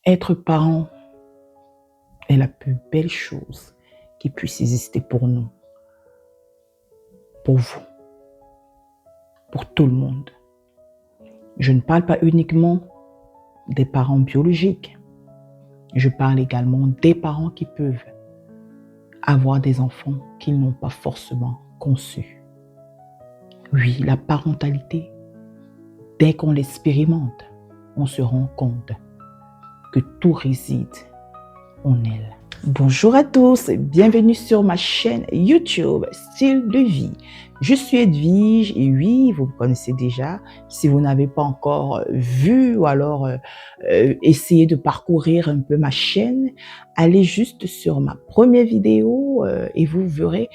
Être parent est la plus belle chose qui puisse exister pour nous, pour vous, pour tout le monde. Je ne parle pas uniquement des parents biologiques. Je parle également des parents qui peuvent avoir des enfants qu'ils n'ont pas forcément conçus. Oui, la parentalité, dès qu'on l'expérimente, on se rend compte que tout réside en elle. Bonjour à tous, bienvenue sur ma chaîne YouTube Style de vie. Je suis Edwige et oui, vous me connaissez déjà. Si vous n'avez pas encore vu ou alors essayé de parcourir un peu ma chaîne, allez juste sur ma première vidéo et vous verrez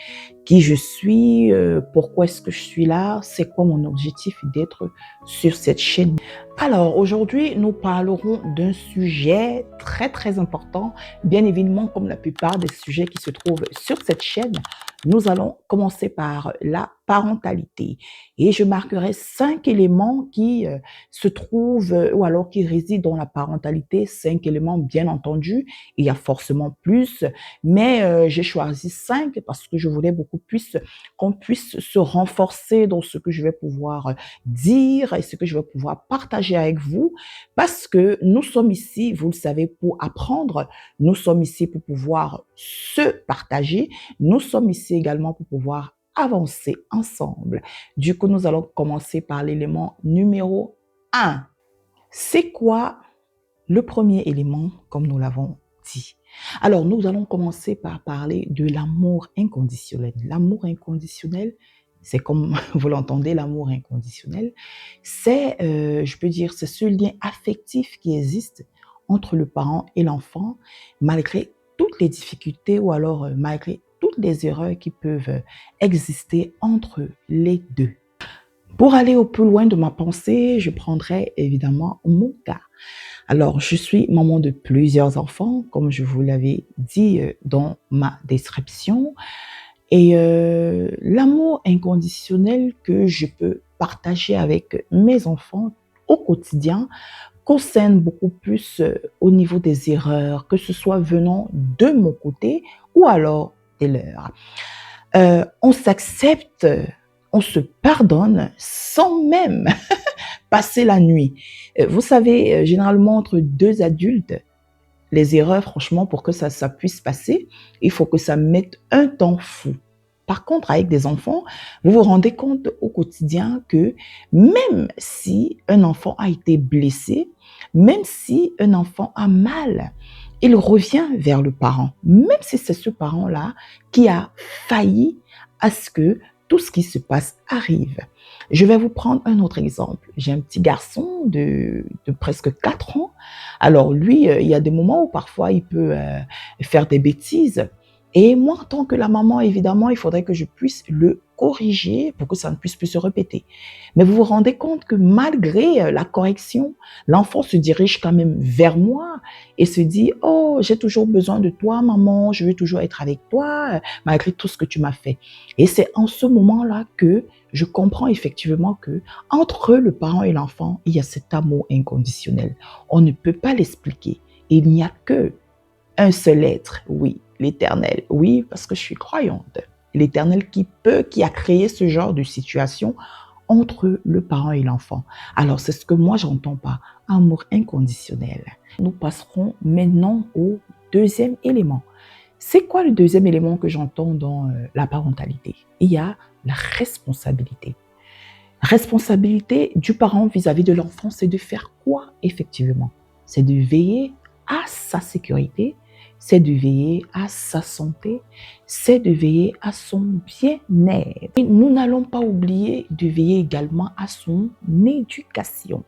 qui je suis, pourquoi est-ce que je suis là, c'est quoi mon objectif d'être sur cette chaîne. Alors aujourd'hui, nous parlerons d'un sujet très important. Bien évidemment, comme la plupart des sujets qui se trouvent sur cette chaîne, nous allons commencer par la parentalité. Et je marquerai 5 éléments qui se trouvent ou alors qui résident dans la parentalité. 5 éléments, bien entendu. Il y a forcément plus, mais j'ai choisi 5 parce que je voulais beaucoup plus qu'on puisse se renforcer dans ce que je vais pouvoir dire et ce que je vais pouvoir partager avec vous parce que nous sommes ici, vous le savez, pour apprendre. Nous sommes ici pour pouvoir se partager. Nous sommes ici également pour pouvoir avancer ensemble. Du coup, nous allons commencer par l'élément numéro 1. C'est quoi le premier élément, comme nous l'avons dit? Alors, nous allons commencer par parler de l'amour inconditionnel. L'amour inconditionnel, c'est comme vous l'entendez, l'amour inconditionnel, c'est, je peux dire, c'est ce lien affectif qui existe entre le parent et l'enfant, malgré toutes les difficultés ou alors malgré toutes les erreurs qui peuvent exister entre les deux. Pour aller au plus loin de ma pensée, je prendrai évidemment mon cas. Alors, je suis maman de plusieurs enfants, comme je vous l'avais dit dans ma description. Et l'amour inconditionnel que je peux partager avec mes enfants au quotidien concerne beaucoup plus au niveau des erreurs, que ce soit venant de mon côté ou alors des leurs. On s'accepte, on se pardonne sans même passer la nuit. Vous savez, généralement entre deux adultes, les erreurs, franchement, pour que ça puisse passer, il faut que ça mette un temps fou. Par contre, avec des enfants, vous vous rendez compte au quotidien que même si un enfant a été blessé, même si un enfant a mal, il revient vers le parent, même si c'est ce parent-là qui a failli à ce que tout ce qui se passe arrive. Je vais vous prendre un autre exemple. J'ai un petit garçon de presque 4 ans. Alors lui, il y a des moments où parfois il peut faire des bêtises. Et moi, en tant que la maman, évidemment, il faudrait que je puisse le corriger pour que ça ne puisse plus se répéter. Mais vous vous rendez compte que malgré la correction, l'enfant se dirige quand même vers moi et se dit « Oh, j'ai toujours besoin de toi, maman, je veux toujours être avec toi, malgré tout ce que tu m'as fait. » Et c'est en ce moment-là que je comprends effectivement que entre le parent et l'enfant, il y a cet amour inconditionnel. On ne peut pas l'expliquer. Il n'y a que un seul être, oui, l'Éternel. Oui, parce que je suis croyante. L'Éternel qui a créé ce genre de situation entre le parent et l'enfant. Alors, c'est ce que moi j'entends par amour inconditionnel. Nous passerons maintenant au deuxième élément. C'est quoi le deuxième élément que j'entends dans la parentalité? Il y a la responsabilité. Responsabilité du parent vis-à-vis de l'enfant, c'est de faire quoi effectivement? C'est de veiller à sa sécurité, c'est de veiller à sa santé, c'est de veiller à son bien-être. Et nous n'allons pas oublier de veiller également à son éducation.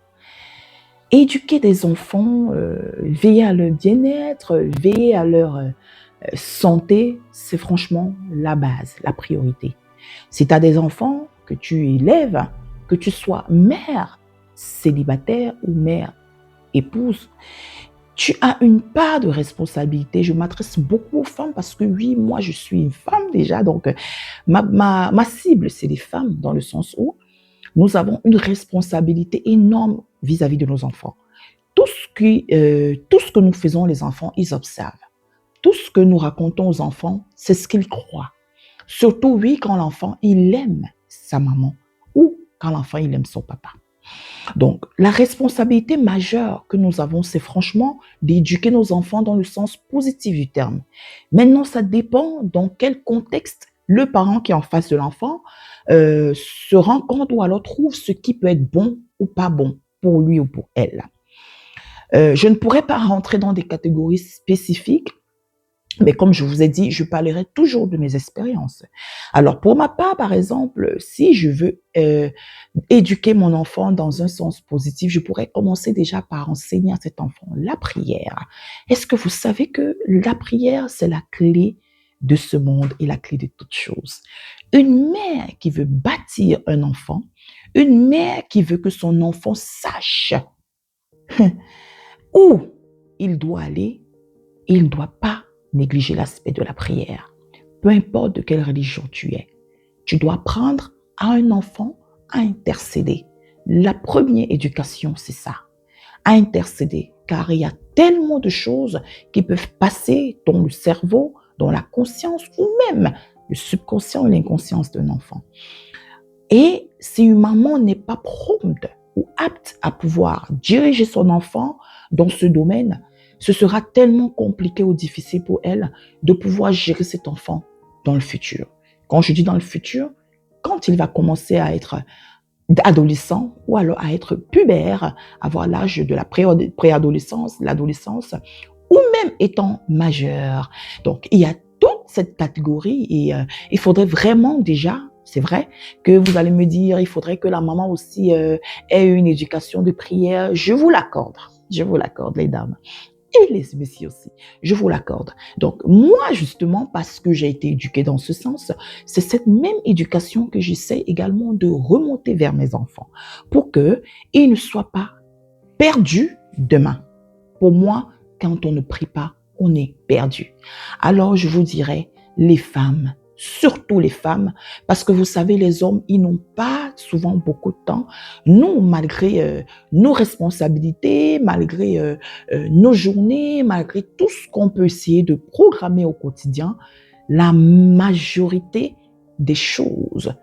Éduquer des enfants, veiller à leur bien-être, veiller à leur santé, c'est franchement la base, la priorité. Si tu as des enfants que tu élèves, que tu sois mère célibataire ou mère épouse, tu as une part de responsabilité. Je m'adresse beaucoup aux femmes parce que oui, moi je suis une femme déjà, donc ma cible c'est les femmes dans le sens où nous avons une responsabilité énorme vis-à-vis de nos enfants. tout ce que nous faisons, les enfants, ils observent. Tout ce que nous racontons aux enfants, c'est ce qu'ils croient. Surtout, oui, quand l'enfant, il aime sa maman ou quand l'enfant, il aime son papa. Donc, la responsabilité majeure que nous avons, c'est franchement d'éduquer nos enfants dans le sens positif du terme. Maintenant, ça dépend dans quel contexte le parent qui est en face de l'enfant se rend compte ou alors trouve ce qui peut être bon ou pas bon pour lui ou pour elle. Je ne pourrais pas rentrer dans des catégories spécifiques, mais comme je vous ai dit, je parlerai toujours de mes expériences. Alors, pour ma part, par exemple, si je veux éduquer mon enfant dans un sens positif, je pourrais commencer déjà par enseigner à cet enfant la prière. Est-ce que vous savez que la prière, c'est la clé de ce monde et la clé de toutes choses? Une mère qui veut bâtir un enfant, une mère qui veut que son enfant sache où il doit aller, il ne doit pas négliger l'aspect de la prière. Peu importe de quelle religion tu es, tu dois apprendre à un enfant à intercéder. La première éducation, c'est ça, à intercéder, car il y a tellement de choses qui peuvent passer dans le cerveau, dans la conscience ou même le subconscient et l'inconscience d'un enfant. Et si une maman n'est pas prompte ou apte à pouvoir diriger son enfant dans ce domaine, ce sera tellement compliqué ou difficile pour elle de pouvoir gérer cet enfant dans le futur. Quand je dis dans le futur, quand il va commencer à être adolescent ou alors à être pubère, avoir l'âge de la préadolescence, l'adolescence, ou même étant majeur. Donc, il y a toute cette catégorie et il faudrait vraiment déjà, c'est vrai, que vous allez me dire, il faudrait que la maman aussi ait une éducation de prière. Je vous l'accorde, les dames. Et les messieurs aussi, je vous l'accorde. Donc, moi, justement, parce que j'ai été éduquée dans ce sens, c'est cette même éducation que j'essaie également de remonter vers mes enfants pour qu'ils ne soient pas perdus demain. Pour moi, quand on ne prie pas, on est perdu. Alors, je vous dirais, les femmes, surtout les femmes, parce que vous savez, les hommes, ils n'ont pas souvent beaucoup de temps. Nous, malgré nos responsabilités, malgré nos journées, malgré tout ce qu'on peut essayer de programmer au quotidien, la majorité des choses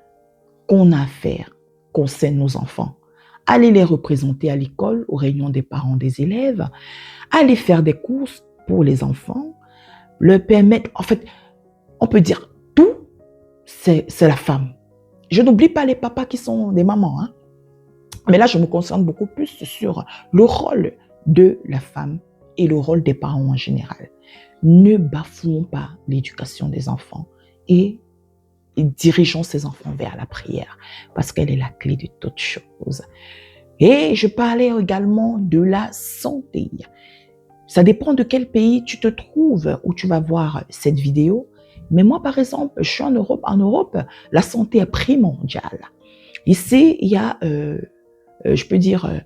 qu'on a à faire concernent nos enfants. Aller les représenter à l'école, aux réunions des parents des élèves, aller faire des courses pour les enfants, leur permettre, en fait, on peut dire tout, c'est la femme. Je n'oublie pas les papas qui sont des mamans, hein. Mais là, je me concentre beaucoup plus sur le rôle de la femme et le rôle des parents en général. Ne bafouons pas l'éducation des enfants et dirigeons ces enfants vers la prière parce qu'elle est la clé de toutes choses. Et je parlais également de la santé. Ça dépend de quel pays tu te trouves où tu vas voir cette vidéo. Mais moi, par exemple, je suis en Europe. En Europe, la santé est primordiale. Ici, il y a, je peux dire,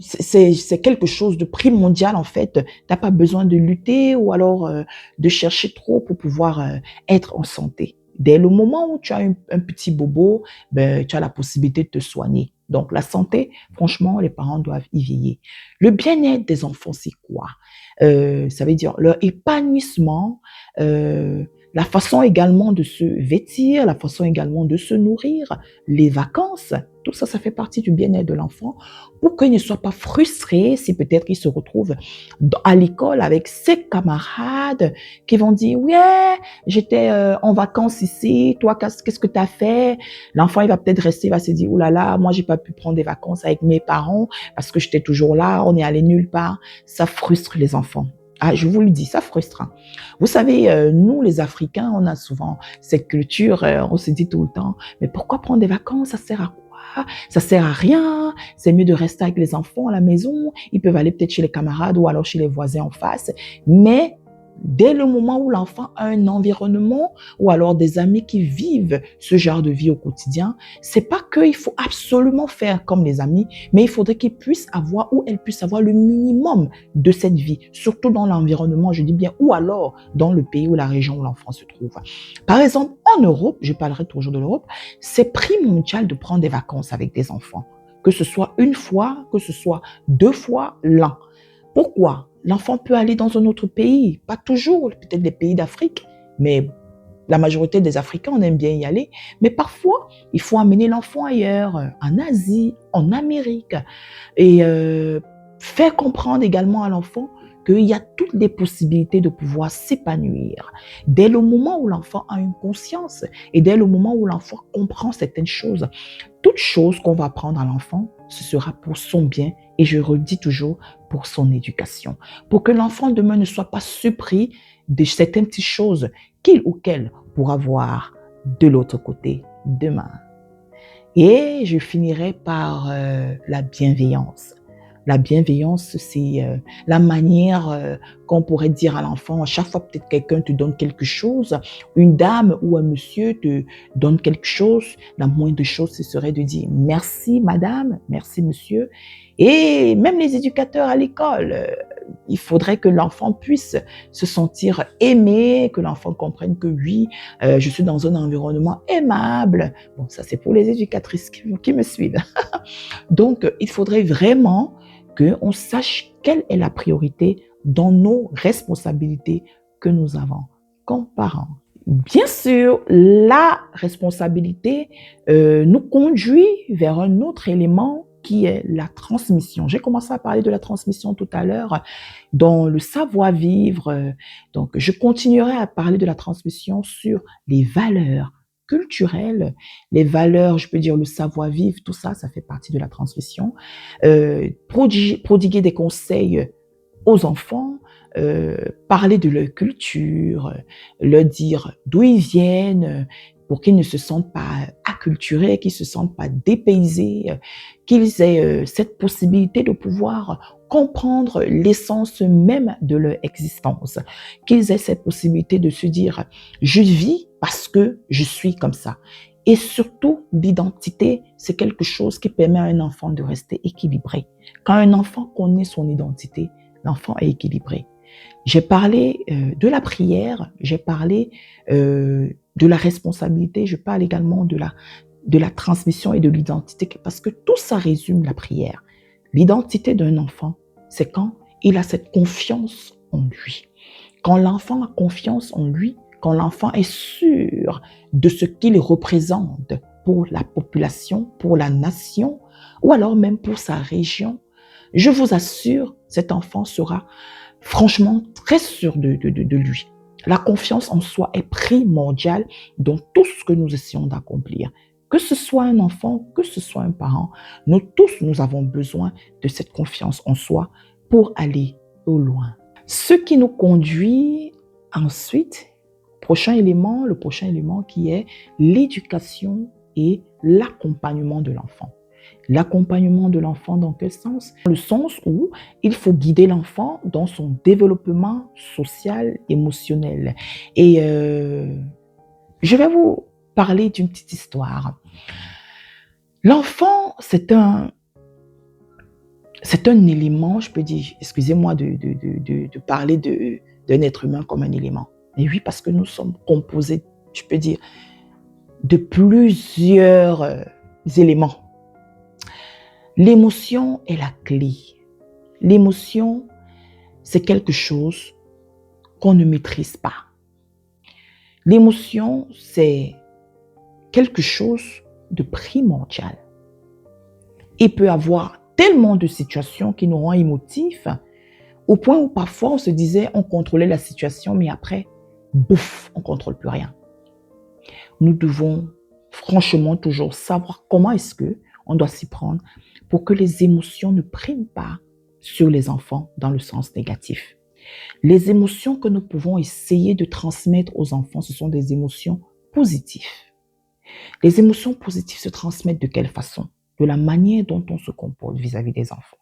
c'est quelque chose de primordial en fait. Tu n'as pas besoin de lutter ou alors de chercher trop pour pouvoir être en santé. Dès le moment où tu as un petit bobo, ben, tu as la possibilité de te soigner. Donc, la santé, franchement, les parents doivent y veiller. Le bien-être des enfants, c'est quoi? Ça veut dire leur épanouissement, la façon également de se vêtir, la façon également de se nourrir, les vacances, tout ça, ça fait partie du bien-être de l'enfant pour qu'il ne soit pas frustré si peut-être il se retrouve à l'école avec ses camarades qui vont dire « Ouais, j'étais en vacances ici, toi, qu'est-ce que tu as fait ?» L'enfant, il va peut-être rester, il va se dire « Oh là là, moi, j'ai pas pu prendre des vacances avec mes parents parce que j'étais toujours là, on est allé nulle part. » Ça frustre les enfants. Ah, je vous le dis, ça frustre. Vous savez, nous, les Africains, on a souvent cette culture, on se dit tout le temps, mais pourquoi prendre des vacances? Ça sert à quoi? Ça sert à rien. C'est mieux de rester avec les enfants à la maison. Ils peuvent aller peut-être chez les camarades ou alors chez les voisins en face. Mais dès le moment où l'enfant a un environnement ou alors des amis qui vivent ce genre de vie au quotidien, c'est pas qu'il faut absolument faire comme les amis, mais il faudrait qu'il puisse avoir ou elle puisse avoir le minimum de cette vie, surtout dans l'environnement, je dis bien, ou alors dans le pays ou la région où l'enfant se trouve. Par exemple, en Europe, je parlerai toujours de l'Europe, c'est primordial de prendre des vacances avec des enfants. que ce soit une fois, que ce soit 2 fois l'an. Pourquoi? L'enfant peut aller dans un autre pays, pas toujours, peut-être des pays d'Afrique, mais la majorité des Africains, on aime bien y aller. Mais parfois, il faut amener l'enfant ailleurs, en Asie, en Amérique, et faire comprendre également à l'enfant qu'il y a toutes les possibilités de pouvoir s'épanouir. Dès le moment où l'enfant a une conscience et dès le moment où l'enfant comprend certaines choses, toute chose qu'on va apprendre à l'enfant, ce sera pour son bien et je redis toujours pour son éducation. Pour que l'enfant demain ne soit pas surpris de certaines petites choses qu'il ou qu'elle pourra voir de l'autre côté demain. Et je finirai par la bienveillance. La bienveillance, c'est la manière qu'on pourrait dire à l'enfant, à chaque fois peut-être quelqu'un te donne quelque chose, une dame ou un monsieur te donne quelque chose, la moindre chose, ce serait de dire merci madame, merci monsieur. Et même les éducateurs à l'école, il faudrait que l'enfant puisse se sentir aimé, que l'enfant comprenne que oui, je suis dans un environnement aimable. Bon, ça c'est pour les éducatrices qui me suivent. Donc, il faudrait vraiment qu'on sache quelle est la priorité dans nos responsabilités que nous avons comme parents. Bien sûr, la responsabilité nous conduit vers un autre élément qui est la transmission. J'ai commencé à parler de la transmission tout à l'heure dans le savoir-vivre. Donc, je continuerai à parler de la transmission sur les valeurs culturelles, les valeurs, je peux dire le savoir-vivre, tout ça, ça fait partie de la transmission. Prodiguer des conseils aux enfants, parler de leur culture, leur dire d'où ils viennent, pour qu'ils ne se sentent pas acculturés, qu'ils ne se sentent pas dépaysés, qu'ils aient cette possibilité de pouvoir comprendre l'essence même de leur existence, qu'ils aient cette possibilité de se dire « je vis parce que je suis comme ça ». Et surtout, l'identité, c'est quelque chose qui permet à un enfant de rester équilibré. Quand un enfant connaît son identité, l'enfant est équilibré. J'ai parlé de la prière, j'ai parlé de la responsabilité, je parle également de la transmission et de l'identité, parce que tout ça résume la prière. L'identité d'un enfant, c'est quand il a cette confiance en lui. Quand l'enfant a confiance en lui, quand l'enfant est sûr de ce qu'il représente pour la population, pour la nation, ou alors même pour sa région, je vous assure, cet enfant sera franchement très sûr de lui. La confiance en soi est primordiale dans tout ce que nous essayons d'accomplir. Que ce soit un enfant, que ce soit un parent, nous tous, nous avons besoin de cette confiance en soi pour aller au loin. Ce qui nous conduit ensuite, le prochain élément qui est l'éducation et l'accompagnement de l'enfant. L'accompagnement de l'enfant dans quel sens? Dans le sens où il faut guider l'enfant dans son développement social, émotionnel. Et je vais vous parler d'une petite histoire. L'enfant, c'est un élément, je peux dire, excusez-moi de parler d'un être humain comme un élément. Mais oui, parce que nous sommes composés, je peux dire, de plusieurs éléments. L'émotion est la clé. L'émotion, c'est quelque chose qu'on ne maîtrise pas. L'émotion, c'est quelque chose de primordial. Il peut y avoir tellement de situations qui nous rendent émotifs, au point où parfois on se disait on contrôlait la situation, mais après, bouf, on ne contrôle plus rien. Nous devons franchement toujours savoir comment est-ce qu'on doit s'y prendre pour que les émotions ne priment pas sur les enfants dans le sens négatif. Les émotions que nous pouvons essayer de transmettre aux enfants, ce sont des émotions positives. Les émotions positives se transmettent de quelle façon? De la manière dont on se comporte vis-à-vis des enfants,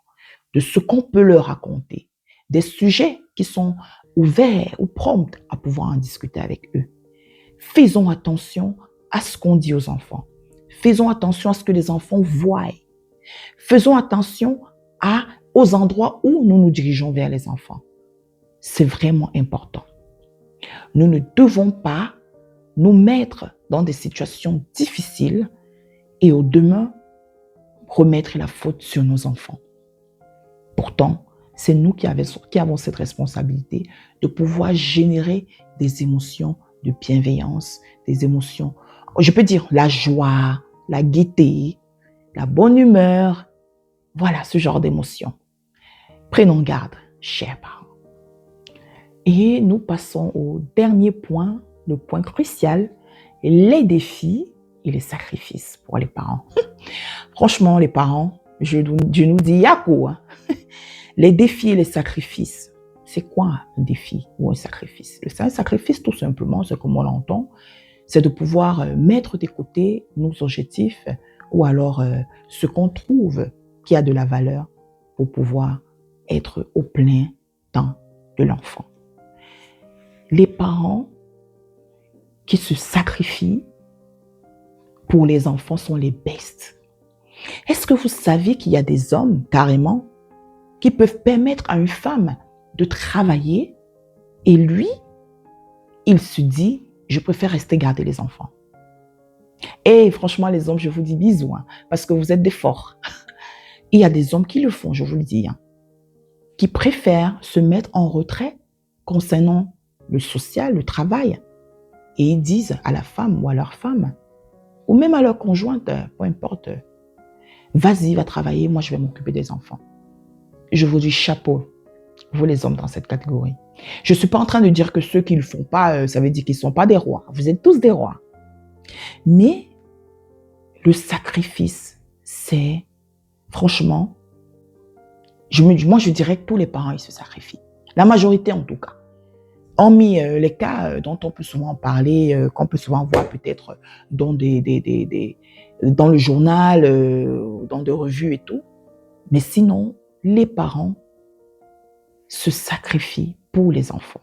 de ce qu'on peut leur raconter, des sujets qui sont ouverts ou prompts à pouvoir en discuter avec eux. Faisons attention à ce qu'on dit aux enfants. Faisons attention à ce que les enfants voient. Faisons attention aux endroits où nous nous dirigeons vers les enfants. C'est vraiment important. Nous ne devons pas nous mettre dans des situations difficiles et au demain remettre la faute sur nos enfants. Pourtant, c'est nous qui avons cette responsabilité de pouvoir générer des émotions de bienveillance, des émotions, je peux dire la joie, la gaieté, la bonne humeur. Voilà, ce genre d'émotions. Prenons garde, chers parents. Et nous passons au dernier point, le point crucial, les défis et les sacrifices pour les parents. Franchement, les parents, Dieu nous dit Yakou. Les défis et les sacrifices. C'est quoi un défi ou un sacrifice? Un sacrifice, tout simplement, c'est comme on l'entend, c'est de pouvoir mettre de côté nos objectifs ou alors ce qu'on trouve qui a de la valeur pour pouvoir être au plein temps de l'enfant. Les parents qui se sacrifient pour les enfants sont les bestes. Est-ce que vous savez qu'il y a des hommes, carrément, qui peuvent permettre à une femme de travailler et lui, il se dit, je préfère rester garder les enfants. Et franchement, les hommes, je vous dis bisous, parce que vous êtes des forts. Il y a des hommes qui le font, je vous le dis, qui préfèrent se mettre en retrait concernant le social, le travail, et ils disent à la femme ou à leur femme, ou même à leur conjointe, peu importe, vas-y, va travailler, moi je vais m'occuper des enfants. Je vous dis chapeau, vous les hommes dans cette catégorie. Je ne suis pas en train de dire que ceux qui ne le font pas, ça veut dire qu'ils ne sont pas des rois. Vous êtes tous des rois. Mais le sacrifice, c'est, franchement, moi je dirais que tous les parents, ils se sacrifient. La majorité en tout cas. Hormis les cas dont on peut souvent parler, qu'on peut souvent voir peut-être dans dans le journal, dans des revues et tout. Mais sinon, les parents se sacrifient pour les enfants.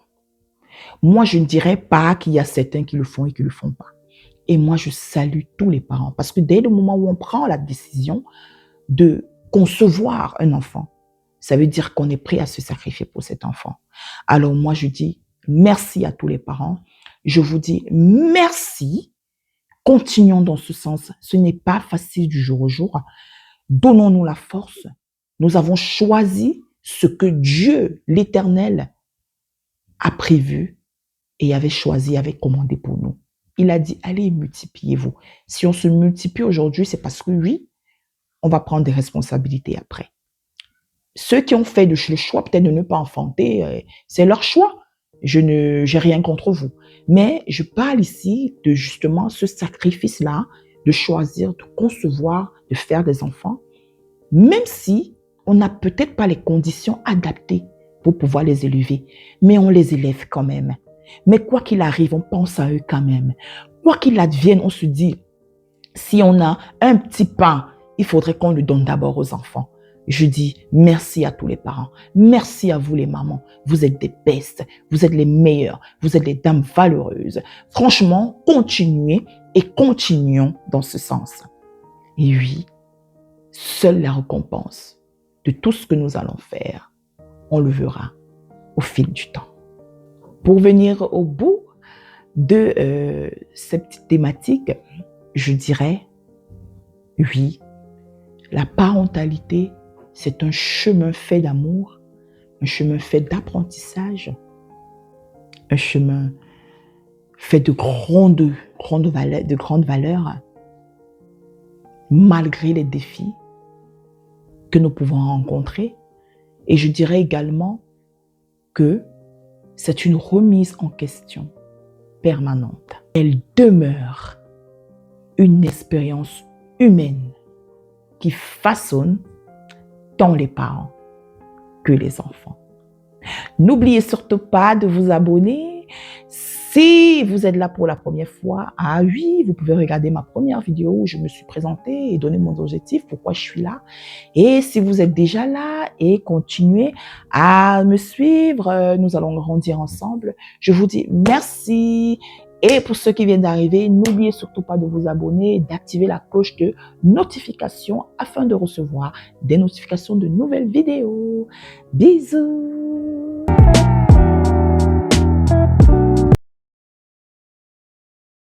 Moi, je ne dirais pas qu'il y a certains qui le font et qui ne le font pas. Et moi, je salue tous les parents parce que dès le moment où on prend la décision de concevoir un enfant, ça veut dire qu'on est prêt à se sacrifier pour cet enfant. Alors moi, je dis merci à tous les parents. Je vous dis merci. Continuons dans ce sens. Ce n'est pas facile du jour au jour. Donnons-nous la force. Nous avons choisi ce que Dieu, l'Éternel, a prévu et avait choisi, avait commandé pour nous. Il a dit, allez, multipliez-vous. Si on se multiplie aujourd'hui, c'est parce que oui, on va prendre des responsabilités après. Ceux qui ont fait le choix peut-être de ne pas enfanter, c'est leur choix. Je n'ai rien contre vous. Mais je parle ici de justement ce sacrifice-là, de choisir, de concevoir, de faire des enfants, même si on n'a peut-être pas les conditions adaptées pour pouvoir les élever, mais on les élève quand même. Mais quoi qu'il arrive, on pense à eux quand même. Quoi qu'il advienne, on se dit, si on a un petit pain, il faudrait qu'on le donne d'abord aux enfants. Je dis merci à tous les parents. Merci à vous les mamans. Vous êtes des bestes. Vous êtes les meilleurs. Vous êtes les dames valeureuses. Franchement, continuez et continuons dans ce sens. Et oui, seule la récompense de tout ce que nous allons faire, on le verra au fil du temps. Pour venir au bout de cette petite thématique, je dirais, oui, la parentalité, c'est un chemin fait d'amour, un chemin fait d'apprentissage, un chemin fait de grandes valeurs, malgré les défis que nous pouvons rencontrer. Et je dirais également que c'est une remise en question permanente. Elle demeure une expérience humaine qui façonne tant les parents que les enfants. N'oubliez surtout pas de vous abonner. Si vous êtes là pour la première fois, ah oui, vous pouvez regarder ma première vidéo où je me suis présentée et donné mon objectif, pourquoi je suis là. Et si vous êtes déjà là et continuez à me suivre, nous allons grandir ensemble. Je vous dis merci. Et pour ceux qui viennent d'arriver, n'oubliez surtout pas de vous abonner et d'activer la cloche de notification afin de recevoir des notifications de nouvelles vidéos. Bisous!